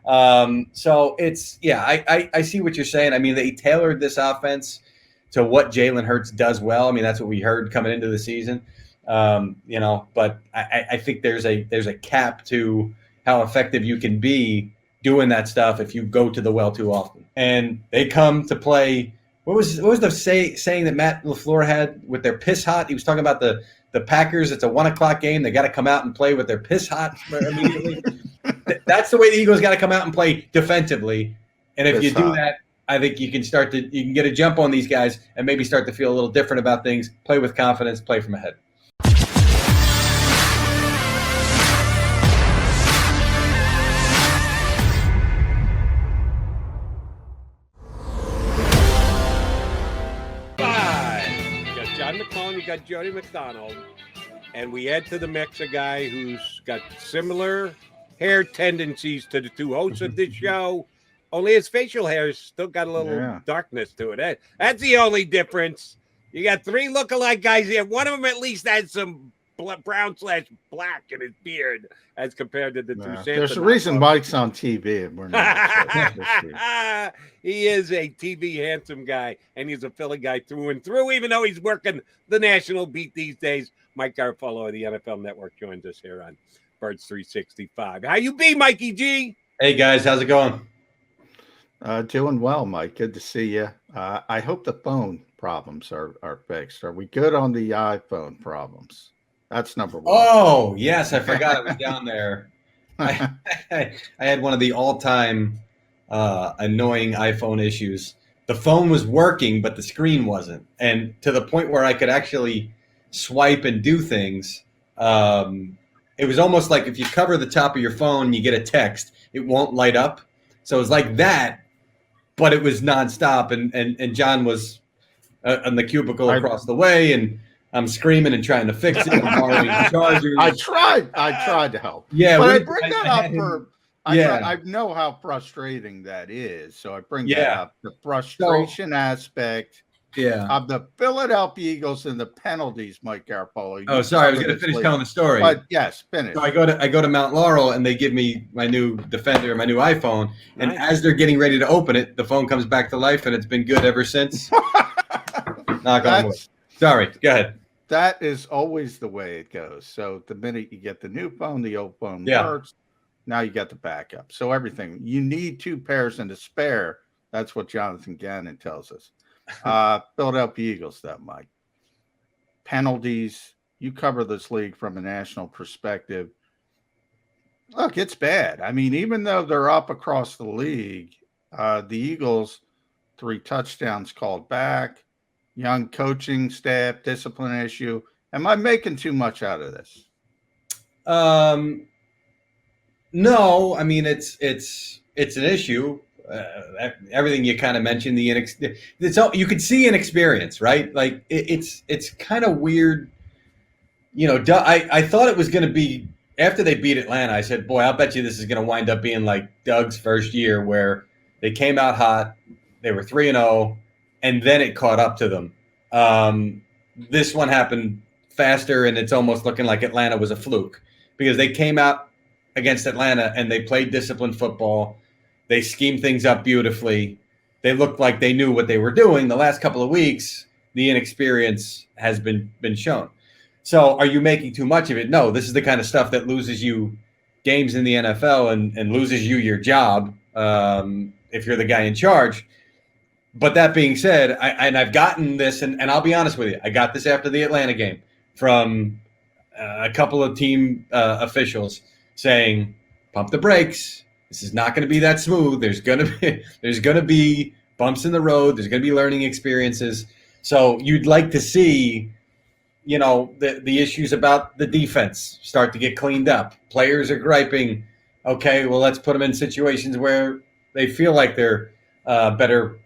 So it's I see what you're saying. I mean, they tailored this offense to what Jalen Hurts does well. I mean, that's what we heard coming into the season. But I think there's a cap to how effective you can be doing that stuff if you go to the well too often. And they come to play. What was the saying that Matt LaFleur had with their piss hot? He was talking about the Packers. It's a 1:00 game. They got to come out and play with their piss hot immediately. That's the way the Eagles got to come out and play defensively. And if you do that, I think you can get a jump on these guys and maybe start to feel a little different about things. Play with confidence. Play from ahead. You got Jody McDonald, and we add to the mix a guy who's got similar hair tendencies to the two hosts of this show, only his facial hair's still got a little darkness to it. That's the only difference. You got three lookalike guys here. One of them at least has some brown/black in his beard as compared to the two Samson. There's a reason Mike's on TV and we're not. He is a TV handsome guy, and he's a Philly guy through and through, even though he's working the national beat these days. Mike Garafolo of the NFL Network joins us here on Birds 365. How you be, Mikey G? Hey, guys. How's it going? Doing well, Mike. Good to see you. I hope the phone problems are fixed. Are we good on the iPhone problems? That's number one. Oh, yes. I forgot it was down there. I had one of the all-time annoying iPhone issues. The phone was working, but the screen wasn't. And to the point where I could actually swipe and do things. It was almost like if you cover the top of your phone and you get a text, it won't light up. So it was like that, but it was nonstop. And John was on the cubicle across the way, and I'm screaming and trying to fix it. I'm borrowing chargers. I tried to help. Yeah, but I bring that up for. I know how frustrating that is, so I bring that up. The frustration aspect of the Philadelphia Eagles and the penalties, Mike Garafolo. Oh, sorry, I was going to finish telling the story. But yes, finish. So I go to Mount Laurel, and they give me my new Defender, my new iPhone, and as they're getting ready to open it, the phone comes back to life, and it's been good ever since. Knock on wood. Sorry, go ahead. That is always the way it goes. So the minute you get the new phone, the old phone works. Now you got the backup. So everything. You need two pairs and a spare. That's what Jonathan Gannon tells us. Philadelphia Eagles, though, Mike. Penalties. You cover this league from a national perspective. Look, it's bad. I mean, even though they're up across the league, the Eagles, 3 touchdowns called back. Young coaching staff, discipline issue. Am I making too much out of this? No, I mean it's an issue. Everything you kind of mentioned, you could see inexperience, right? Like it's kind of weird. You know, I thought it was going to be after they beat Atlanta. I said, boy, I'll bet you this is going to wind up being like Doug's first year, where they came out hot, they were 3-0. And then it caught up to them. This one happened faster, and it's almost looking like Atlanta was a fluke because they came out against Atlanta and they played disciplined football. They schemed things up beautifully. They looked like they knew what they were doing. The last couple of weeks, the inexperience has been shown. So are you making too much of it? No, this is the kind of stuff that loses you games in the NFL and loses you your job if you're the guy in charge. But that being said, I've gotten this, and I'll be honest with you, I got this after the Atlanta game from a couple of team officials saying, pump the brakes. This is not going to be that smooth. There's going to be bumps in the road. There's going to be learning experiences. So you'd like to see, you know, the issues about the defense start to get cleaned up. Players are griping, okay, well, let's put them in situations where they feel like they're better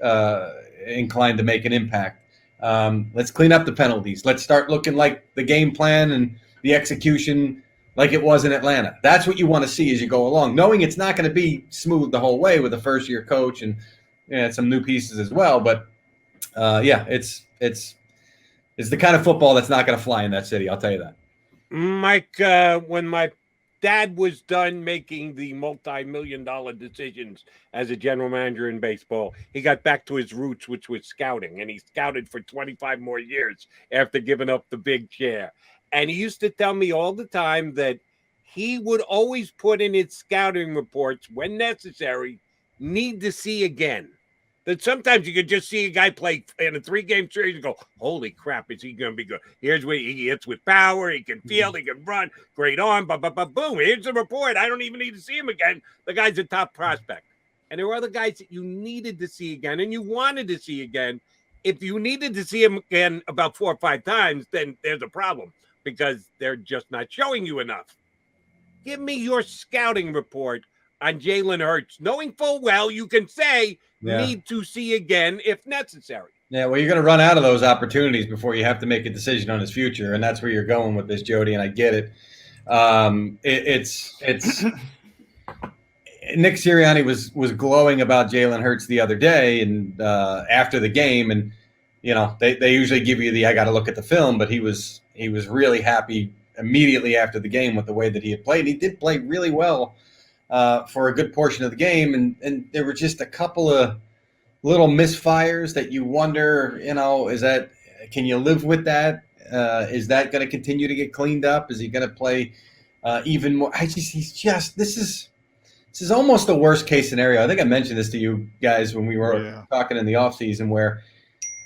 inclined to make an impact. Let's clean up the penalties. Let's start looking like the game plan and the execution like it was in Atlanta. That's what you want to see as you go along, knowing it's not going to be smooth the whole way with a first-year coach and some new pieces as well. But it's the kind of football that's not going to fly in that city. I'll tell you that. Mike, when my dad was done making the multi-million-dollar decisions as a general manager in baseball. He got back to his roots, which was scouting, and he scouted for 25 more years after giving up the big chair. And he used to tell me all the time that he would always put in his scouting reports, when necessary, need to see again. That sometimes you could just see a guy play in a 3-game series and go, holy crap, is he going to be good? Here's where he hits with power. He can field. He can run. Great arm. Boom. Here's the report. I don't even need to see him again. The guy's a top prospect. And there were other guys that you needed to see again and you wanted to see again. If you needed to see him again about 4 or 5 times, then there's a problem because they're just not showing you enough. Give me your scouting report on Jalen Hurts, knowing full well you can say need to see again if necessary. Yeah, well, you're going to run out of those opportunities before you have to make a decision on his future, and that's where you're going with this, Jody, and I get it. It's Nick Sirianni was glowing about Jalen Hurts the other day and after the game, and they usually give you the I got to look at the film, but he was really happy immediately after the game with the way that he had played. He did play really well for a good portion of the game, and there were just a couple of little misfires that you wonder, can you live with that? Is that going to continue to get cleaned up? Is he going to play even more? This is almost the worst case scenario. I think I mentioned this to you guys when we were talking in the offseason, where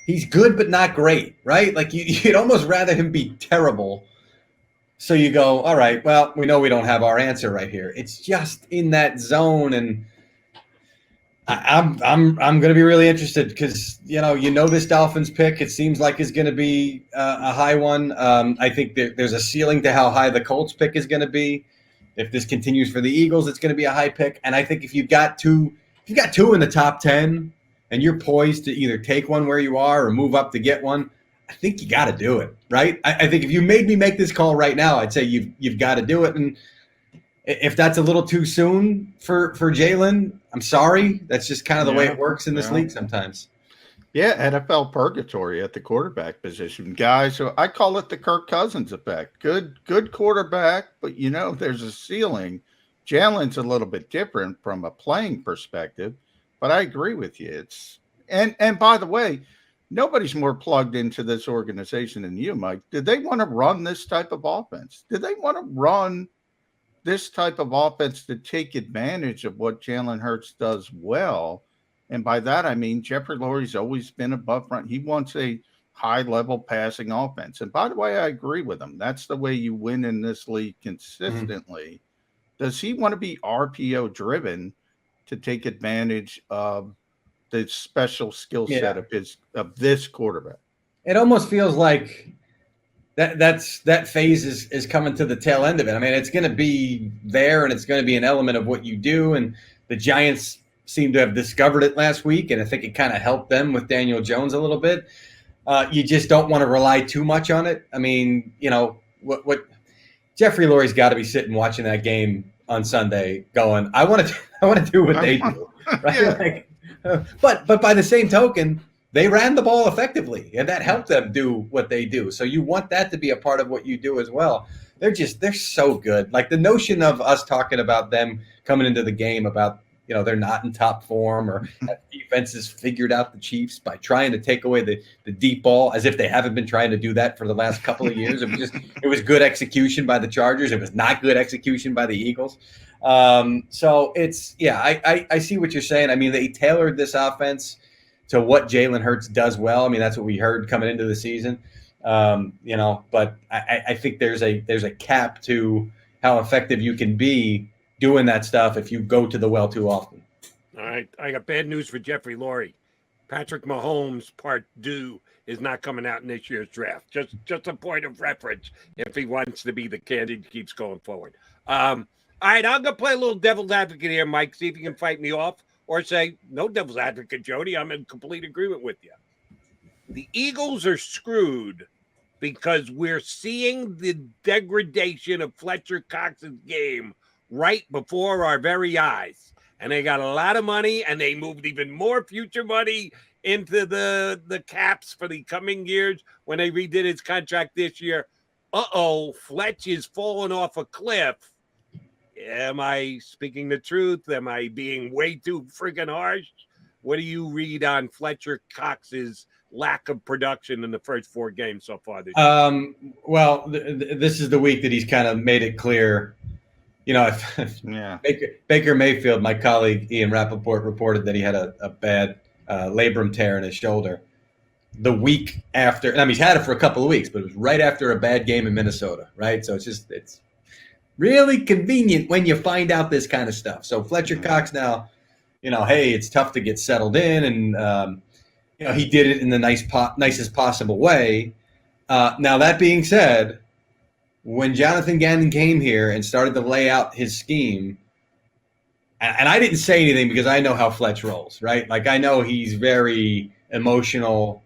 he's good but not great, right? Like you'd almost rather him be terrible. So you go, all right, well, we know we don't have our answer right here. It's just in that zone, and I'm going to be really interested because this Dolphins pick, it seems like is going to be a high one. I think there's a ceiling to how high the Colts pick is going to be. If this continues for the Eagles, it's going to be a high pick. And I think if you've got two in the top 10, and you're poised to either take one where you are or move up to get one, I think you got to do it, right? I think if you made me make this call right now, I'd say you've got to do it. And if that's a little too soon for Jalen, I'm sorry. That's just kind of the way it works in this league sometimes. Yeah, NFL purgatory at the quarterback position. Guys, so I call it the Kirk Cousins effect. Good quarterback, but there's a ceiling. Jalen's a little bit different from a playing perspective, but I agree with you. And by the way, nobody's more plugged into this organization than you, Mike. Did they want to run this type of offense? Did they want to run this type of offense to take advantage of what Jalen Hurts does well? And by that, I mean, Jeffrey Lurie's always been above front. He wants a high-level passing offense. And by the way, I agree with him. That's the way you win in this league consistently. Mm-hmm. Does he want to be RPO-driven to take advantage of the special skill set of this quarterback? It almost feels like that phase is coming to the tail end of it. I mean, it's going to be there, and it's going to be an element of what you do. And the Giants seem to have discovered it last week, and I think it kind of helped them with Daniel Jones a little bit. You just don't want to rely too much on it. I mean, what Jeffrey Lurie's got to be sitting watching that game on Sunday, going, I want to do what they do, right? But by the same token, they ran the ball effectively, and that helped them do what they do. So you want that to be a part of what you do as well. They're so good. Like the notion of us talking about them coming into the game about, they're not in top form, or defenses figured out the Chiefs by trying to take away the deep ball, as if they haven't been trying to do that for the last couple of years. It was good execution by the Chargers. It was not good execution by the Eagles. So I see what you're saying. I mean, they tailored this offense to what Jalen Hurts does well. I mean, that's what we heard coming into the season. But I think there's a cap to how effective you can be doing that stuff if you go to the well too often. All right. I got bad news for Jeffrey Lurie. Patrick Mahomes Part 2 is not coming out in this year's draft. Just a point of reference if he wants to be the candidate who keeps going forward. All right, I'm going to play a little devil's advocate here, Mike, see if you can fight me off, or say, no devil's advocate, Jody. I'm in complete agreement with you. The Eagles are screwed because we're seeing the degradation of Fletcher Cox's game right before our very eyes. And they got a lot of money, and they moved even more future money into the caps for the coming years when they redid his contract this year. Fletch is falling off a cliff. Am I speaking the truth? Am I being way too freaking harsh? What do you read on Fletcher Cox's lack of production in the first 4 games so far this year? Well, this is the week that he's kind of made it clear. Yeah. Baker Mayfield, my colleague Ian Rappaport, reported that he had a bad labrum tear in his shoulder. The week after, he's had it for a couple of weeks, but it was right after a bad game in Minnesota, right? So it's really convenient when you find out this kind of stuff. So Fletcher Cox now, hey, it's tough to get settled in, and he did it in the nicest possible way. Now that being said, when Jonathan Gannon came here and started to lay out his scheme, and I didn't say anything because I know how Fletch rolls, right? Like, I know he's very emotional,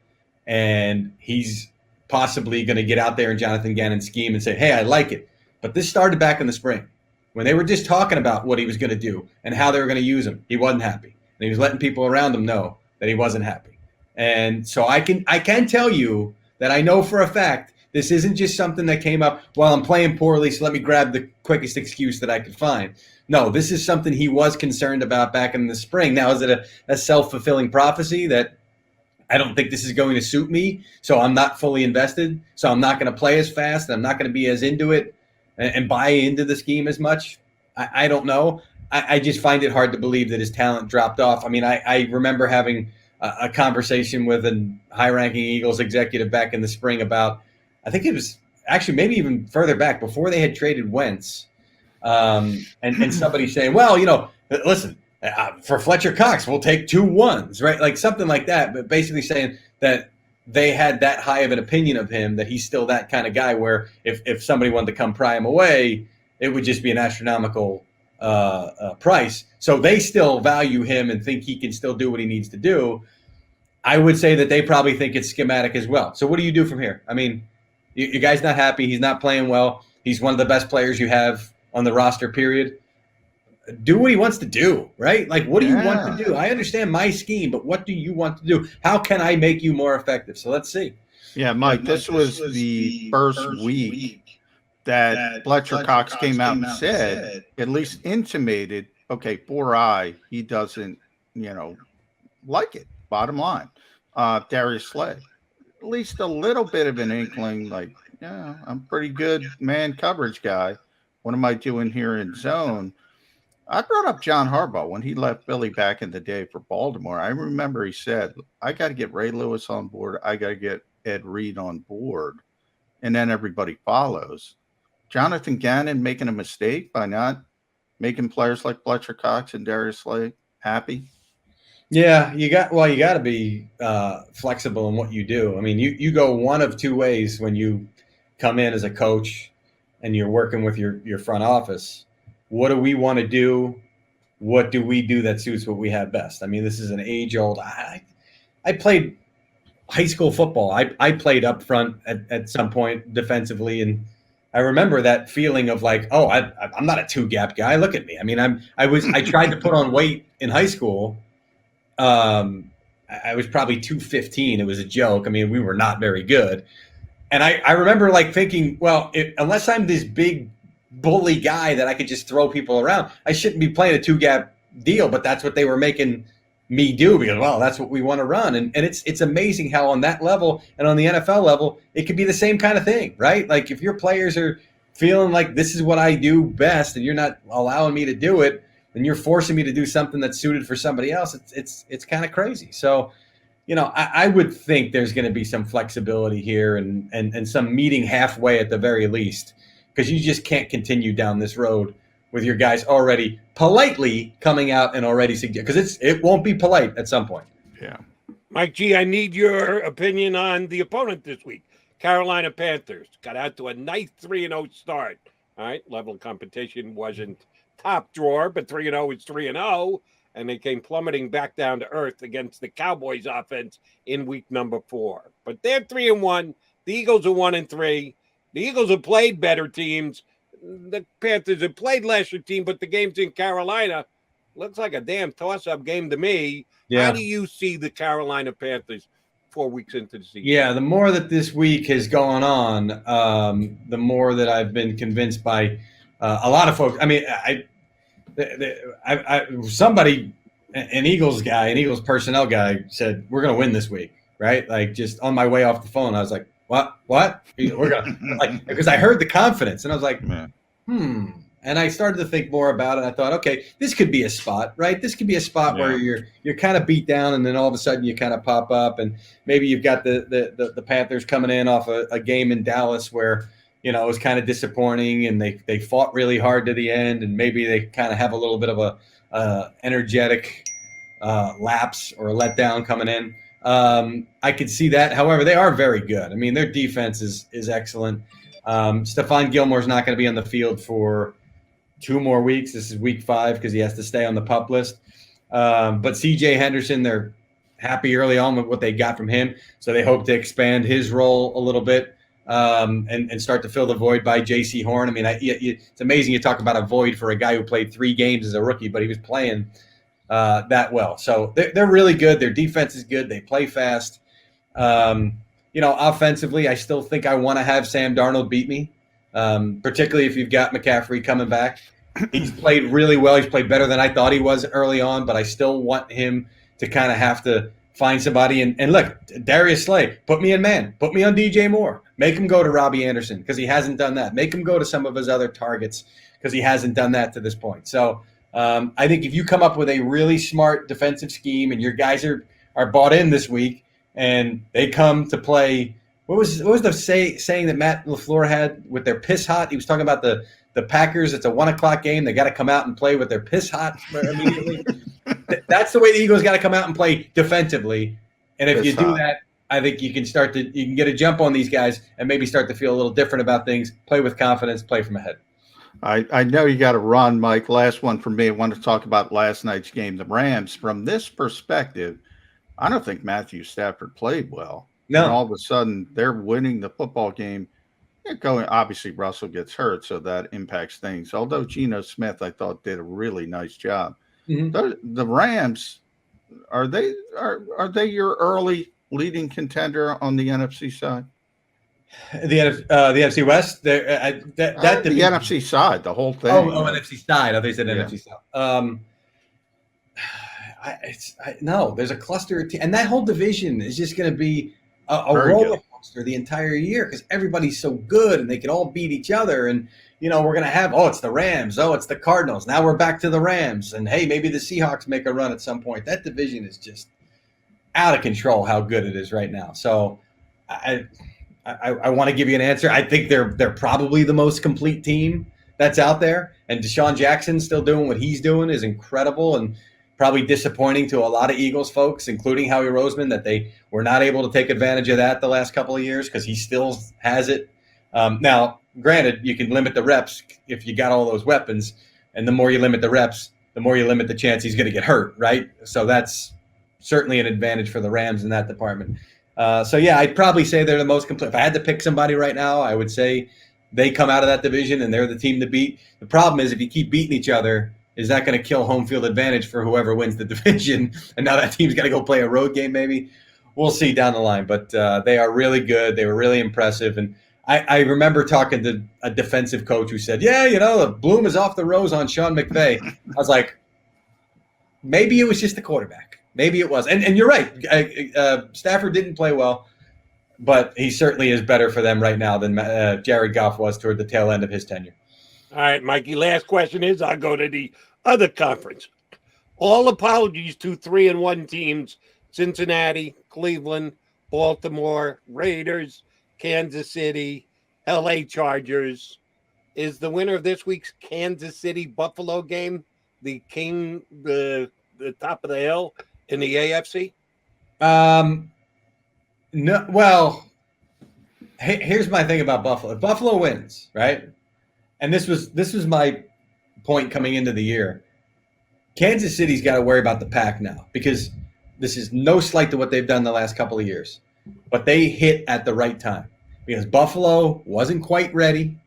and he's possibly going to get out there in Jonathan Gannon's scheme and say, hey, I like it. But this started back in the spring when they were just talking about what he was going to do and how they were going to use him. He wasn't happy, and he was letting people around him know that he wasn't happy. And so I can tell you that I know for a fact this isn't just something that came up, well, I'm playing poorly, so let me grab the quickest excuse that I could find. No, this is something he was concerned about back in the spring. Now, is it a self-fulfilling prophecy that I don't think this is going to suit me, so I'm not fully invested, so I'm not going to play as fast, and I'm not going to be as into it and buy into the scheme as much? I don't know. I just find it hard to believe that his talent dropped off. I remember having a conversation with a high-ranking Eagles executive back in the spring about, I think it was actually maybe even further back, before they had traded Wentz, and somebody saying, well, listen, for Fletcher Cox, we'll take 2 1s, right? Like something like that, but basically saying that they had that high of an opinion of him, that he's still that kind of guy where if somebody wanted to come pry him away, it would just be an astronomical price. So they still value him and think he can still do what he needs to do. I would say that they probably think it's schematic as well. So what do you do from here? Your guy's not happy. He's not playing well. He's one of the best players you have on the roster, period. Do what he wants to do, right? Like, what do you want to do? I understand my scheme, but what do you want to do? How can I make you more effective? So let's see. Yeah, Mike, this was the first week that Fletcher Cox came out and said, at least intimated, okay, poor eye, he doesn't, like it, bottom line. Darius Slay, at least a little bit of an inkling, like, yeah, I'm pretty good man coverage guy. What am I doing here in zone? I brought up John Harbaugh when he left Philly back in the day for Baltimore. I remember he said, I got to get Ray Lewis on board. I got to get Ed Reed on board. And then everybody follows. Jonathan Gannon making a mistake by not making players like Fletcher Cox and Darius Slay happy. Yeah, you got to be flexible in what you do. You go one of 2 ways when you come in as a coach and you're working with your front office. What do we want to do? What do we do that suits what we have best? This is an age-old. I played high school football. I played up front at some point defensively, and I remember that feeling of like, oh, I'm not a 2-gap guy. Look at me. I tried to put on weight in high school. I was probably 215. It was a joke. We were not very good. And I remember like thinking, well, unless I'm this big bully guy that I could just throw people around, I shouldn't be playing a 2-gap deal. But that's what they were making me do, because, well, that's what we want to run. And it's amazing how on that level and on the NFL level, it could be the same kind of thing, right? Like if your players are feeling like this is what I do best and you're not allowing me to do it, and you're forcing me to do something that's suited for somebody else, it's kind of crazy. So, I would think there's going to be some flexibility here and some meeting halfway at the very least, because you just can't continue down this road with your guys already politely coming out and already suggest, because it won't be polite at some point. Yeah. Mike G, I need your opinion on the opponent this week. Carolina Panthers got out to a nice 3-0 start. All right, level of competition wasn't top drawer, but 3-0 is 3-0, and they came plummeting back down to earth against the Cowboys offense in week number 4. But they're 3-1. The Eagles are 1-3. The Eagles have played better teams. The Panthers have played lesser team, but the game's in Carolina. Looks like a damn toss-up game to me. Yeah. How do you see the Carolina Panthers 4 weeks into the season? Yeah, the more that this week has gone on, the more that I've been convinced by A lot of folks. I mean, somebody, an Eagles guy, an Eagles personnel guy said, we're going to win this week, right? Like just on my way off the phone, I was like, what? We're going to, like, because I heard the confidence and I was like, And I started to think more about it. I thought, okay, this could be a spot, right? This could be a spot where you're kind of beat down, and then all of a sudden you kind of pop up, and maybe you've got the Panthers coming in off a game in Dallas where it was kind of disappointing, and they fought really hard to the end, and maybe they kind of have a little bit of a energetic lapse or a letdown coming in. I could see that. However, they are very good. I mean, their defense is excellent. Stephon Gilmore's not going to be on the field for 2 more weeks. This is week 5 because he has to stay on the PUP list. But CJ Henderson, they're happy early on with what they got from him. So they hope to expand his role a little bit and start to fill the void by J.C. Horn. I mean, it's amazing you talk about a void for a guy who played 3 games as a rookie, but he was playing that well. So they're really good. Their defense is good. They play fast. Offensively, I still think I want to have Sam Darnold beat me, particularly if you've got McCaffrey coming back. He's played really well. He's played better than I thought he was early on, but I still want him to kind of have to find somebody. And look, Darius Slay, put me in man. Put me on DJ Moore. Make him go to Robbie Anderson because he hasn't done that. Make him go to some of his other targets because he hasn't done that to this point. So I think if you come up with a really smart defensive scheme and your guys are bought in this week and they come to play – what was the saying that Matt LaFleur had with their piss hot? He was talking about the Packers. It's a 1:00 game. They got to come out and play with their piss hot immediately. That's the way the Eagles got to come out and play defensively. And if you do that, I think you can get a jump on these guys and maybe start to feel a little different about things. Play with confidence. Play from ahead. I know you got to run, Mike. Last one for me. I want to talk about last night's game. The Rams, from this perspective, I don't think Matthew Stafford played well. No. And all of a sudden, they're winning the football game. Obviously, Russell gets hurt, so that impacts things. Although Geno Smith, I thought, did a really nice job. Mm-hmm. The Rams, are they your early leading contender on the NFC side? The NFC West, the NFC side, the whole thing. NFC side. They said NFC South. No, there's a cluster, and that whole division is just going to be a roller coaster the entire year because everybody's so good and they can all beat each other. And we're going to have it's the Rams, it's the Cardinals. Now we're back to the Rams, and hey, maybe the Seahawks make a run at some point. That division is just out of control. How good it is right now. So I want to give you an answer. I think they're probably the most complete team that's out there, and Deshaun Jackson still doing what he's doing is incredible and probably disappointing to a lot of Eagles folks, including Howie Roseman, that they were not able to take advantage of that the last couple of years because he still has it. Now, granted, you can limit the reps if you got all those weapons, and the more you limit the reps, the more you limit the chance he's going to get hurt, right? So that's certainly an advantage for the Rams in that department. I'd probably say they're the most complete. If I had to pick somebody right now, I would say they come out of that division and they're the team to beat. The problem is if you keep beating each other, is that going to kill home field advantage for whoever wins the division? And now that team's got to go play a road game maybe. We'll see down the line. But they are really good. They were really impressive. And I remember talking to a defensive coach who said, the bloom is off the rose on Sean McVay. I was like, maybe it was just the quarterback. Maybe it was. And you're right. Stafford didn't play well, but he certainly is better for them right now than Jared Goff was toward the tail end of his tenure. All right, Mikey, last question is I'll go to the other conference. All apologies to 3-1 teams, Cincinnati, Cleveland, Baltimore, Raiders, Kansas City, LA Chargers. Is the winner of this week's Kansas City Buffalo game the top of the hill in the AFC? No. Well, here's my thing about Buffalo. If Buffalo wins, right? And this was my point coming into the year. Kansas City's got to worry about the pack now because this is no slight to what they've done the last couple of years. But they hit at the right time because Buffalo wasn't quite ready.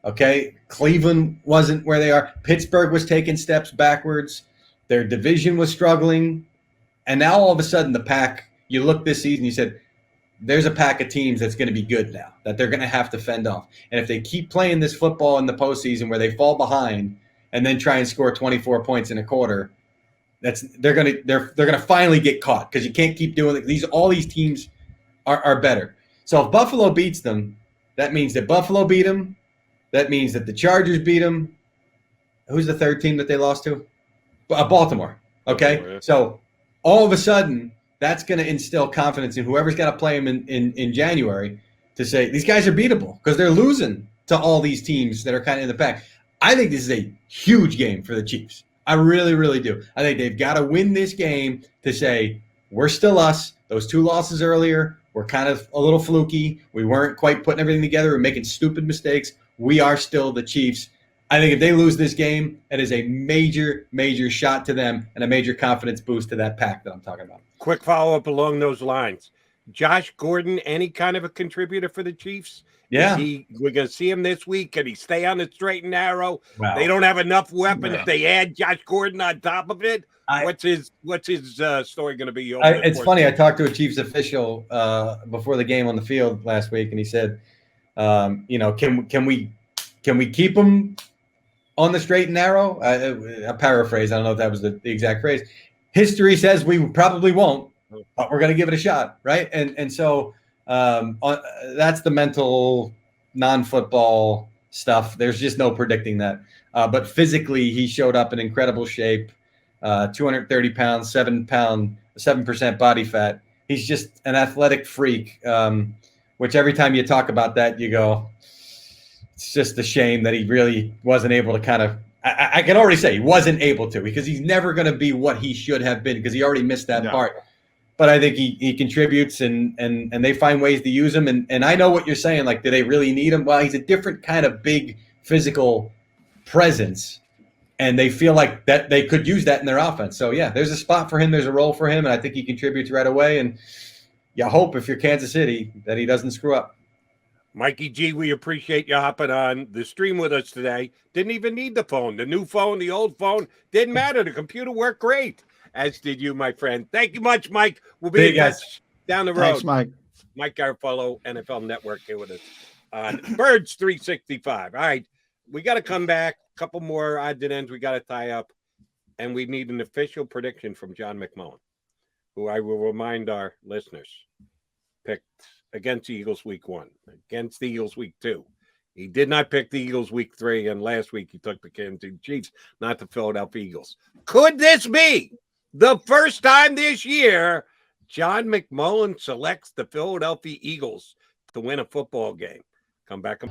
Okay, Cleveland wasn't where they are. Pittsburgh was taking steps backwards. Their division was struggling. And now all of a sudden the pack, you look this season, you said, there's a pack of teams that's going to be good now that they're going to have to fend off. And if they keep playing this football in the postseason where they fall behind and then try and score 24 points in a quarter, they're going to finally get caught, because you can't keep doing it. All these teams are better. So if Buffalo beats them, that means that Buffalo beat them. That means that the Chargers beat them. Who's the third team that they lost to? Baltimore. Okay, so all of a sudden, that's going to instill confidence in whoever's got to play them in January to say these guys are beatable, because they're losing to all these teams that are kind of in the pack. I think this is a huge game for the Chiefs. I really, really do. I think they've got to win this game to say we're still us. Those 2 losses earlier were kind of a little fluky. We weren't quite putting everything together. We're making stupid mistakes. We are still the Chiefs. I think if they lose this game, it is a major, major shot to them and a major confidence boost to that pack that I'm talking about. Quick follow-up along those lines. Josh Gordon, any kind of a contributor for the Chiefs? Yeah. We're going to see him this week. Can he stay on the straight and narrow? Wow. They don't have enough weapons. They add Josh Gordon on top of it. What's his story going to be? It's funny. I talked to a Chiefs official before the game on the field last week, and he said, can we keep him on the straight and narrow? A paraphrase. I don't know if that was the exact phrase. History says we probably won't, but we're going to give it a shot, right? And so that's the mental, non-football stuff. There's just no predicting that. But physically, he showed up in incredible shape. 230 pounds, 7% body fat. He's just an athletic freak, which every time you talk about that, you go, it's just a shame that he really wasn't able to kind of – I can already say he wasn't able to, because he's never going to be what he should have been, because he already missed that part. But I think he contributes, and they find ways to use him. And I know what you're saying, like, do they really need him? Well, he's a different kind of big physical presence, and they feel like that they could use that in their offense. So, yeah, there's a spot for him. There's a role for him, and I think he contributes right away. And you hope, if you're Kansas City, that he doesn't screw up. Mikey G, we appreciate you hopping on the stream with us today. Didn't even need the phone. The new phone, the old phone, didn't matter. The computer worked great, as did you, my friend. Thank you much, Mike. We'll be in touch down the road. Thanks, Mike. Mike Garafolo, NFL Network, here with us on Birds 365. All right, we got to come back. A couple more odds and ends we got to tie up, and we need an official prediction from John McMullen, who I will remind our listeners picked against the Eagles week 1, against the Eagles week 2. He did not pick the Eagles week 3, and last week he took the Kansas City Chiefs, not the Philadelphia Eagles. Could this be the first time this year John McMullen selects the Philadelphia Eagles to win a football game? Come back.